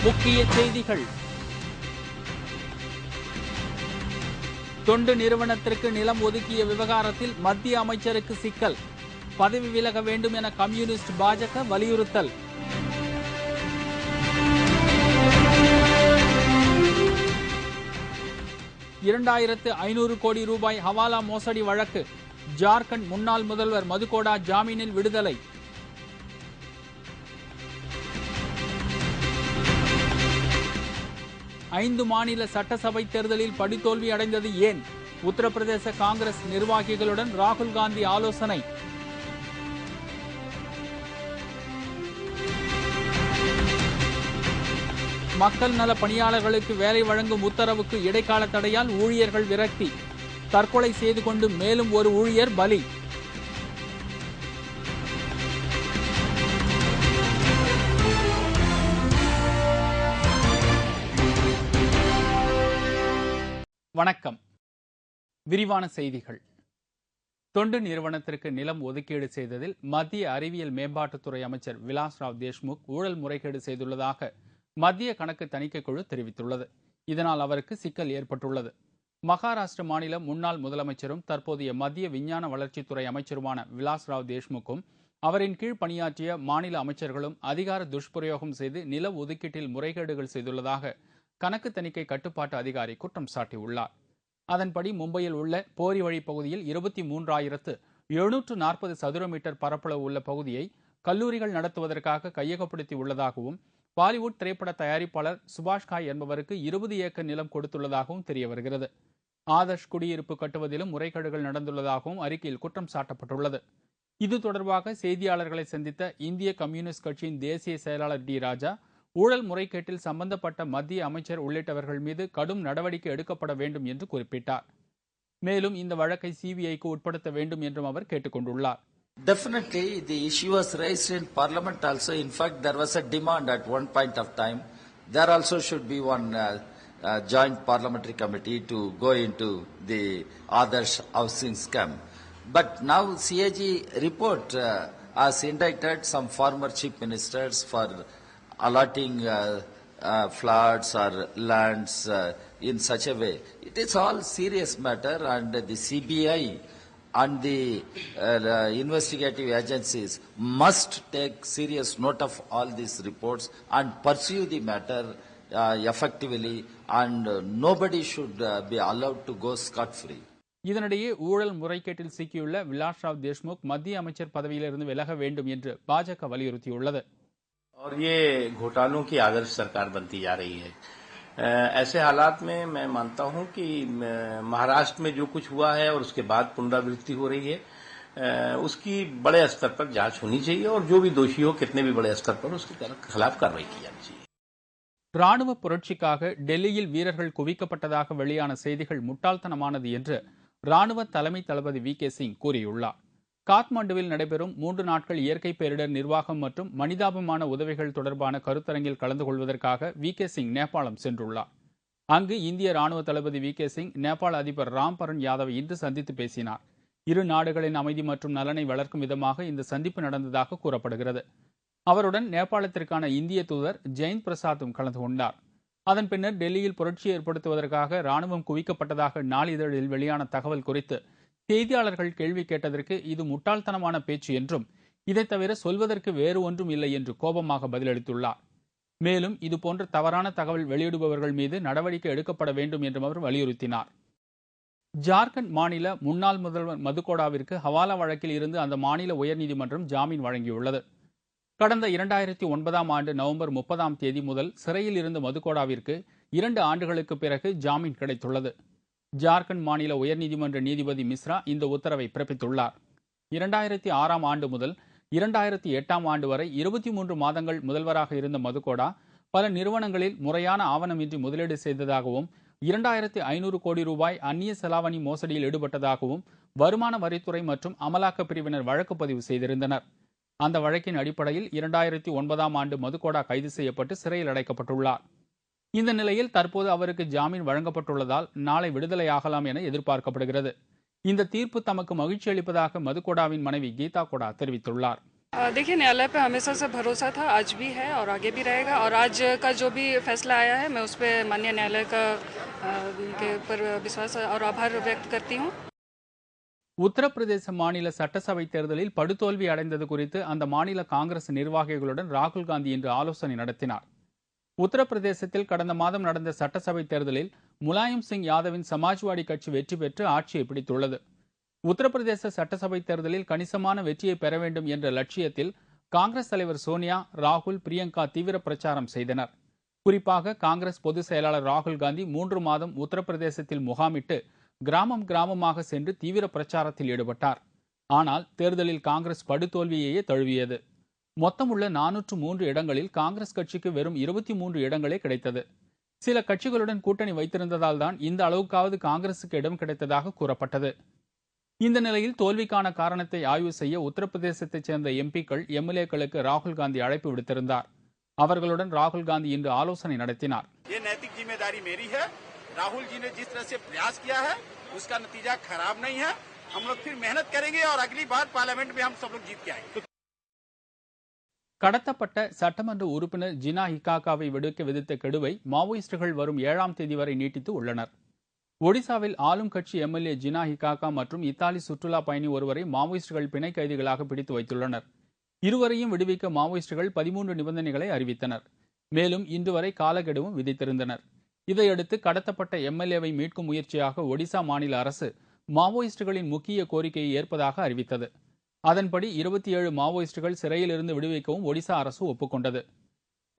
முக்கிய செய்திகள். தொண்டு நிறுவனத்திற்கு நிலம் ஒதுக்கிய விவகாரத்தில் மத்திய அமைச்சருக்கு சிக்கல். பதவி விலக வேண்டும் என கம்யூனிஸ்ட் பாஜக வலியுறுத்தல். ₹2500 கோடி ஹவாலா மோசடி வழக்கு. ஜார்க்கண்ட் முன்னாள் முதல்வர் மதுகோடா ஜாமீனில் விடுதலை. ஐந்து மாநில சட்டசபை தேர்தலில் படுதோல்வி அடைந்தது ஏன்? உத்தரப்பிரதேச காங்கிரஸ் நிர்வாகிகளுடன் ராகுல் காந்தி ஆலோசனை. மக்கள் நல பணியாளர்களுக்கு வேலை வழங்கும் உத்தரவுக்கு இடைக்கால தடையால் ஊழியர்கள் விரக்தி. தற்கொலை செய்து கொண்டு மேலும் ஒரு ஊழியர் பலி. வணக்கம். விரிவான செய்திகள். தொண்டு நிறுவனத்திற்கு நிலம் ஒதுக்கீடு செய்ததில் மத்திய அறிவியல் மேம்பாட்டுத்துறை அமைச்சர் விலாஸ் ராவ் தேஷ்முக் ஊழல் முறைகேடு செய்துள்ளதாக மத்திய கணக்கு தணிக்கை குழு தெரிவித்துள்ளது. இதனால் அவருக்கு சிக்கல் ஏற்பட்டுள்ளது. மகாராஷ்டிர மாநில முன்னாள் முதலமைச்சரும் தற்போதைய மத்திய விஞ்ஞான வளர்ச்சித்துறை அமைச்சருமான விலாஸ் ராவ் தேஷ்முக்கும் அவரின் கீழ் பணியாற்றிய மாநில அமைச்சர்களும் அதிகார துஷ்பிரயோகம் செய்து நில ஒதுக்கீட்டில் முறைகேடுகள் செய்துள்ளதாக கணக்கு தணிக்கை கட்டுப்பாட்டு அதிகாரி குற்றம் சாட்டியுள்ளார். அதன்படி மும்பையில் உள்ள போரி வழி பகுதியில் 23,740 சதுர மீட்டர் பரப்பளவு உள்ள பகுதியை கல்லூரிகள் நடத்துவதற்காக கையகப்படுத்தி உள்ளதாகவும் பாலிவுட் திரைப்பட தயாரிப்பாளர் சுபாஷ் காய் என்பவருக்கு 20 ஏக்கர் நிலம் கொடுத்துள்ளதாகவும் தெரிய வருகிறது. ஆதர்ஷ் குடியிருப்பு கட்டுவதிலும் முறைகேடுகள் நடந்துள்ளதாகவும் அறிக்கையில் குற்றம் சாட்டப்பட்டுள்ளது. இது தொடர்பாக செய்தியாளர்களை சந்தித்த இந்திய கம்யூனிஸ்ட் கட்சியின் தேசிய செயலாளர் டி ராஜா ஊழல் முறைகேட்டில் சம்பந்தப்பட்ட மத்திய அமைச்சர் உள்ளிட்டவர்கள் மீது கடும் நடவடிக்கை எடுக்கப்பட வேண்டும் என்று குறிப்பிட்டார். மேலும் இந்த வழக்கை சிபிஐக்கு உட்படுத்த வேண்டும் என்றும் அவர் கேட்டுக் கொண்டுள்ளார். Definitely, the issue was raised in Parliament also. In fact, there was a demand at one point of time. There also should be one joint parliamentary committee to go into the Adarsh housing scam. But now CAG report has indicted some former chief ministers for allotting flats or lands in such a way. It is all serious matter, and the CBI and the investigative agencies must take serious note of all these reports and pursue the matter effectively, and nobody should be allowed to go scot-free. இதனிடையே ஊழல் முறைகேட்டில் சிக்கியுள்ள விலாஸ் ராவ் தேஷ்முக் மத்திய அமைச்சர் பதவியிலிருந்து விலக வேண்டும் என்று பாஜக வலியுறுத்தியுள்ளது. और ये घोटालों की आदर्श सरकार बनती जा रही है. ऐसे हालात में मैं मानता हूं कि महाराष्ट्र में जो कुछ हुआ है और उसके बाद पुनरावृत्ति हो रही है, उसकी बड़े स्तर पर जांच होनी चाहिए और जो भी दोषी हो कितने भी बड़े स्तर पर उसके खिलाफ कार्रवाई की जानी चाहिए. ராணுவ புரட்சிக்காக டெல்லியில் வீரர்கள் குவிக்கப்பட்டதாக வெளியான செய்திகள் முட்டாள்தனமானது என்று ராணுவ தலைமை தளபதி வி.கே. சிங் கூறியுள்ளார். காத்மாண்டுவில் நடைபெறும் 3 நாட்கள் இயற்கை பேரிடர் நிர்வாகம் மற்றும் மனிதாபமான உதவிகள் தொடர்பான கருத்தரங்கில் கலந்து கொள்வதற்காக வி.கே. சிங் நேபாளம் சென்றுள்ளார். அங்கு இந்திய ராணுவ தளபதி வி.கே. சிங் நேபாள அதிபர் ராம்பரன் யாதவை இன்று சந்தித்து பேசினார். இரு நாடுகளின் அமைதி மற்றும் நலனை வளர்க்கும் விதமாக இந்த சந்திப்பு நடந்ததாக கூறப்படுகிறது. அவருடன் நேபாளத்திற்கான இந்திய தூதர் ஜெயந்த் பிரசாத்தும் கலந்து கொண்டார். அதன் பின்னர் டெல்லியில் புரட்சி ஏற்படுத்துவதற்காக ராணுவம் குவிக்கப்பட்டதாக நாளிதழில் வெளியான தகவல் குறித்து செய்தியாளர்கள் கேள்வி கேட்டதற்கு இது முட்டாள்தனமான பேச்சு என்றும் இதை தவிர சொல்வதற்கு வேறு ஒன்றும் இல்லை என்று கோபமாக பதிலளித்துள்ளார். மேலும் இதுபோன்ற தவறான தகவல் வெளியிடுபவர்கள் மீது நடவடிக்கை எடுக்கப்பட வேண்டும் என்றும் அவர் வலியுறுத்தினார். ஜார்க்கண்ட் மாநில முன்னாள் முதல்வர் மதுகோடாவிற்கு ஹவாலா வழக்கில் இருந்து அந்த மாநில உயர்நீதிமன்றம் ஜாமீன் வழங்கியுள்ளது. கடந்த 2009 ஆண்டு நவம்பர் 30 முதல் சிறையில் இருந்த மதுகோடாவிற்கு 2 ஆண்டுகளுக்கு பிறகு ஜாமீன் கிடைத்துள்ளது. ஜார்க்கண்ட் மாநில உயர்நீதிமன்ற நீதிபதி மிஸ்ரா இந்த உத்தரவை பிறப்பித்துள்ளார். 2006 ஆண்டு முதல் 2008 ஆண்டு வரை 23 மாதங்கள் முதல்வராக இருந்த மதுகோடா பல நிறுவனங்களில் முறையான ஆவணமின்றி முதலீடு செய்ததாகவும் 2500 கோடி அந்நிய செலாவணி மோசடியில் ஈடுபட்டதாகவும் வருமான வரித்துறை மற்றும் அமலாக்க பிரிவினர் வழக்கு பதிவு செய்திருந்தனர். அந்த வழக்கின் அடிப்படையில் 2009 ஆண்டு மதுகோடா கைது செய்யப்பட்டு சிறையில் அடைக்கப்பட்டுள்ளார். இந்த நிலையில் தற்போது அவருக்கு ஜாமீன் வழங்கப்பட்டுள்ளதால் நாளை விடுதலையாகலாம் என எதிர்பார்க்கப்படுகிறது. இந்த தீர்ப்பு தமக்கு மகிழ்ச்சி அளிப்பதாக மதுகோடாவின் மனைவி கீதா கோடா தெரிவித்துள்ளார். देखिए, न्यायालय पे हमेशा से भरोसा था, आज भी है और आगे भी रहेगा। और आज का जो भी फैसला आया है, मैं उस पे माननीय न्यायालय का के ऊपर विश्वास और आभार व्यक्त करती हूँ। உத்தரப்பிரதேச மாநில சட்டசபை தேர்தலில் படுதோல்வி அடைந்தது குறித்து அந்த மாநில காங்கிரஸ் நிர்வாகிகளுடன் ராகுல் காந்தி இன்று ஆலோசனை நடத்தினார். உத்தரப்பிரதேசத்தில் கடந்த மாதம் நடந்த சட்டசபை தேர்தலில் முலாயம் சிங் யாதவின் சமாஜ்வாடி கட்சி வெற்றி பெற்று ஆட்சியை பிடித்துள்ளது. உத்தரப்பிரதேச சட்டசபை தேர்தலில் கணிசமான வெற்றியை பெற வேண்டும் என்ற லட்சியத்தில் காங்கிரஸ் தலைவர் சோனியா, ராகுல், பிரியங்கா தீவிர பிரச்சாரம் செய்தனர். குறிப்பாக காங்கிரஸ் பொதுச் செயலாளர் ராகுல் காந்தி 3 மாதம் உத்தரப்பிரதேசத்தில் முகாமிட்டு கிராமம் கிராமமாக சென்று தீவிர பிரச்சாரத்தில் ஈடுபட்டார். ஆனால் தேர்தலில் காங்கிரஸ் படுதோல்வியையே தழுவியது. மொத்தமுள்ள 403 இடங்களில் காங்கிரஸ் கட்சிக்கு வெறும் 23 இடங்களே கிடைத்தது. சில கட்சிகளுடன் கூட்டணி வைத்திருந்ததால் தான் இந்த அளவுக்காவது காங்கிரசுக்கு இடம் கிடைத்ததாக கூறப்பட்டது. இந்த நிலையில் தோல்விக்கான காரணத்தை ஆய்வு செய்ய உத்தரப்பிரதேசத்தைச் சேர்ந்த எம்பிக்கள், எம்எல்ஏக்களுக்கு ராகுல் காந்தி அழைப்பு விடுத்திருந்தார். அவர்களுடன் ராகுல் காந்தி இன்று ஆலோசனை நடத்தினார். राहुल जी ने जिस तरह से प्रयास किया है उसका नतीजा खराब नहीं है। हम लोग फिर मेहनत करेंगे और अगली बार पार्लियामेंट में हम सब लोग जीत के आएंगे. கடத்தப்பட்ட சட்டமன்ற உறுப்பினர் ஜினா ஹிகாகாவை விடுவிக்க விதித்த கெடுவை மாவோயிஸ்டுகள் வரும் 7ஆம் தேதி வரை நீட்டித்து உள்ளனர். ஒடிசாவில் ஆளும் கட்சி எம்எல்ஏ ஜினா ஹிகாகா மற்றும் இத்தாலி சுற்றுலா பயணி ஒருவரை மாவோயிஸ்டுகள் பிணை கைதிகளாக பிடித்து வைத்துள்ளனர். இருவரையும் விடுவிக்க மாவோயிஸ்டுகள் 13 நிபந்தனைகளை அறிவித்தனர். மேலும் இன்று வரை காலக்கெடுவும் விதித்திருந்தனர். இதையடுத்து கடத்தப்பட்ட எம்எல்ஏவை மீட்கும் முயற்சியாக ஒடிசா மாநில அரசு மாவோயிஸ்டுகளின் முக்கிய கோரிக்கையை ஏற்பதாக அறிவித்தது. அதன்படி 27 மாவோயிஸ்டுகள் சிறையிலிருந்து விடுவிக்கவும் ஒடிசா அரசு ஒப்புக்கொண்டது.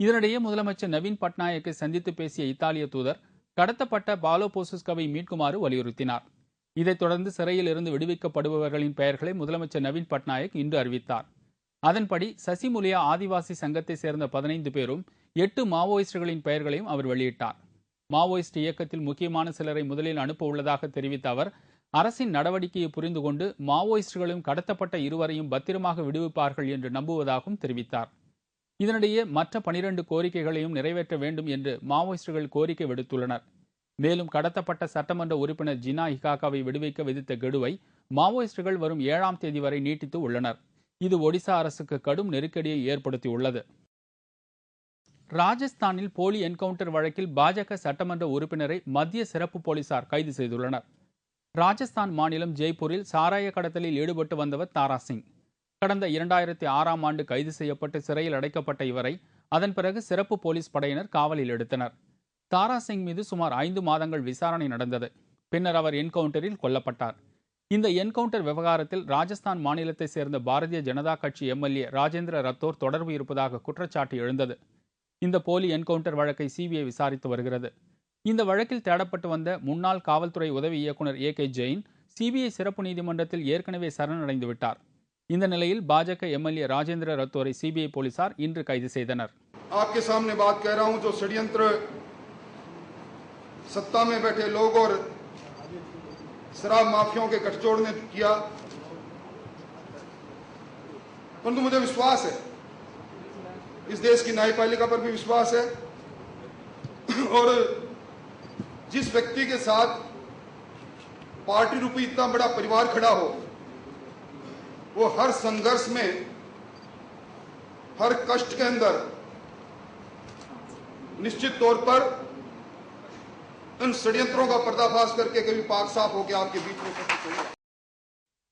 இதனிடையே முதலமைச்சர் நவீன் பட்நாயக்கை சந்தித்து பேசிய இத்தாலிய தூதர் கடத்தப்பட்ட பாலோ போசுஸ்கவை மீட்குமாறு வலியுறுத்தினார். இதைத் தொடர்ந்து சிறையில் இருந்து விடுவிக்கப்படுபவர்களின் பெயர்களை முதலமைச்சர் நவீன் பட்நாயக் இன்று அறிவித்தார். அதன்படி சசிமுலியா ஆதிவாசி சங்கத்தை சேர்ந்த 15 பேரும் 8 மாவோயிஸ்டுகளின் பெயர்களையும் அவர் வெளியிட்டார். மாவோயிஸ்ட் இயக்கத்தில் முக்கியமான சிலரை முதலில் அனுப்ப உள்ளதாக தெரிவித்த அவர், அரசின் நடவடிக்கையை புரிந்து கொண்டு மாவோயிஸ்டுகளும் கடத்தப்பட்ட இருவரையும் பத்திரமாக விடுவிப்பார்கள் என்று நம்புவதாகவும் தெரிவித்தார். இதனிடையே மற்ற 12 கோரிக்கைகளையும் நிறைவேற்ற வேண்டும் என்று மாவோயிஸ்டுகள் கோரிக்கை விடுத்துள்ளனர். மேலும் கடத்தப்பட்ட சட்டமன்ற உறுப்பினர் ஜினா ஹிகாகாவை விடுவிக்க விதித்த கெடுவை மாவோயிஸ்டுகள் வரும் 7ஆம் தேதி வரை நீட்டித்து உள்ளனர். இது ஒடிசா அரசுக்கு கடும் நெருக்கடியை ஏற்படுத்தியுள்ளது. ராஜஸ்தானில் போலி என்கவுண்டர் வழக்கில் பாஜக சட்டமன்ற உறுப்பினரை மத்திய சிறப்பு போலீசார் கைது செய்துள்ளனர். ராஜஸ்தான் மாநிலம் ஜெய்ப்பூரில் சாராய கடத்தலில் ஈடுபட்டு வந்தவர் தாரா சிங். கடந்த 2006ஆம் ஆண்டு கைது செய்யப்பட்டு சிறையில் அடைக்கப்பட்ட இவரை அதன் பிறகு சிறப்பு போலீஸ் படையினர் காவலில் எடுத்தனர். தாரா சிங் மீது சுமார் 5 மாதங்கள் விசாரணை நடந்தது. பின்னர் அவர் என்கவுண்டரில் கொல்லப்பட்டார். இந்த என்கவுண்டர் விவகாரத்தில் ராஜஸ்தான் மாநிலத்தை சேர்ந்த பாரதிய ஜனதா கட்சி எம்எல்ஏ ராஜேந்திர ரத்தோர் தொடர்பு இருப்பதாக குற்றச்சாட்டு எழுந்தது. இந்த போலி என்கவுண்டர் வழக்கை சிபிஐ விசாரித்து வருகிறது. இந்த வழக்கில் தேடப்பட்டு வந்த முன்னாள் காவல்துறை உதவி இயக்குநர் ஏ.கே. ஜெயின் சிபிஐ சிறப்பு நீதிமன்றத்தில் ஏற்கனவே சரணடைந்து விட்டார். இந்த நிலையில் பாஜக எம்எல்ஏ ராஜேந்திர ரத்தோரை சிபிஐ போலீசார் இன்று கைது செய்தனர். आपके सामने बात कह रहा हूं जो षड्यंत्र सत्ता में बैठे लोग और शराब माफियाओं के गठजोड़ ने किया, परंतु मुझे विश्वास है, इस देश की न्यायपालिका पर भी विश्वास है और जिस व्यक्ति के साथ पार्टी रूपी इतना बड़ा परिवार खड़ा हो, वो हर संघर्ष में, हर कष्ट के अंदर निश्चित तौर पर इन षड्यंत्रों का पर्दाफाश करके कभी पाक साफ होकर आपके बीच में उपस्थित होगा.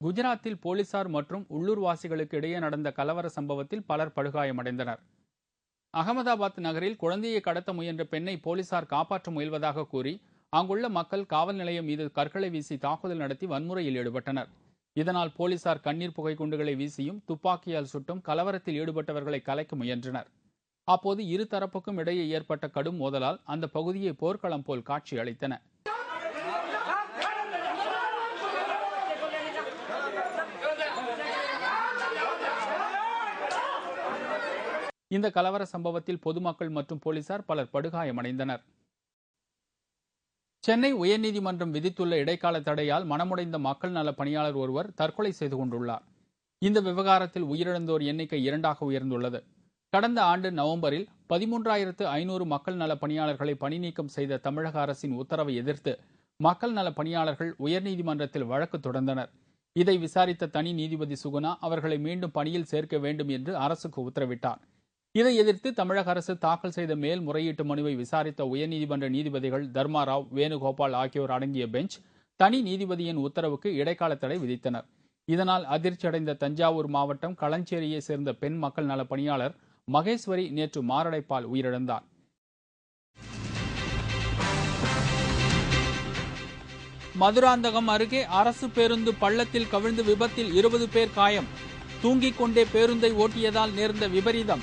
குஜராத்தில் போலீசார் மற்றும் உள்ளூர்வாசிகளுக்கு இடையே நடந்த கலவர சம்பவத்தில் பலர் படுகாயமடைந்தனர். அகமதாபாத் நகரில் குழந்தையை கடத்த முயன்ற பெண்ணை போலீசார் காப்பாற்ற முயல்வதாக கூறி அங்குள்ள மக்கள் காவல் நிலையம் மீது கற்களை வீசி தாக்குதல் நடத்தி வன்முறையில் ஈடுபட்டனர். இதனால் போலீசார் கண்ணீர் புகை குண்டுகளை வீசியும் துப்பாக்கியால் சுட்டும் கலவரத்தில் ஈடுபட்டவர்களை கலைக்க முயன்றனர். அப்போது இரு தரப்புக்கும் இடையே ஏற்பட்ட கடும் மோதலால் அந்த பகுதியை போர்க்களம் போல் காட்சி அளித்தன. இந்த கலவர சம்பவத்தில் பொதுமக்கள் மற்றும் போலீசார் பலர் படுகாயமடைந்தனர். சென்னை உயர்நீதிமன்றம் விதித்துள்ள இடைக்கால தடையால் மனமுடைந்த மக்கள் நல பணியாளர் ஒருவர் தற்கொலை செய்து கொண்டுள்ளார். இந்த விவகாரத்தில் உயிரிழந்தோர் எண்ணிக்கை 2ஆக உயர்ந்துள்ளது. கடந்த ஆண்டு நவம்பரில் 13,500 மக்கள் நல பணியாளர்களை பணி நீக்கம் செய்த தமிழக அரசின் உத்தரவை எதிர்த்து மக்கள் நல பணியாளர்கள் உயர்நீதிமன்றத்தில் வழக்கு தொடர்ந்தனர். இதை விசாரித்த தனி நீதிபதி சுகுணா அவர்களை மீண்டும் பணியில் சேர்க்க வேண்டும் என்று அரசுக்கு உத்தரவிட்டார். இதை எதிர்த்து தமிழக அரசு தாக்கல் செய்த மேல்முறையீட்டு மனுவை விசாரித்த உயர்நீதிமன்ற நீதிபதிகள் தர்மாராவ், வேணுகோபால் ஆகியோர் அடங்கிய பெஞ்ச் தனி நீதிபதியின் உத்தரவுக்கு இடைக்கால தடை விதித்தனர். இதனால் அதிர்ச்சியடைந்த தஞ்சாவூர் மாவட்டம் களஞ்சேரியை சேர்ந்த பெண் மக்கள் நல பணியாளர் மகேஸ்வரி நேற்று மாரடைப்பால் உயிரிழந்தார். மதுராந்தகம் அருகே அரசு பேருந்து பள்ளத்தில் கவிழ்ந்து விபத்தில் 20 பேர் காயம். தூங்கிக் கொண்டே பேருந்தை ஓட்டியதால் நேர்ந்த விபரீதம்.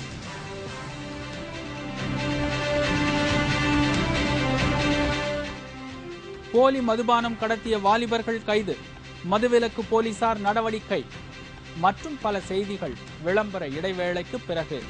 போலி மதுபானம் கடத்திய வாலிபர்கள் கைது. மதுவிலக்கு போலீசார் நடவடிக்கை. மற்றும் பல செய்திகள் விளம்பர இடைவேளைக்கு பிறகு.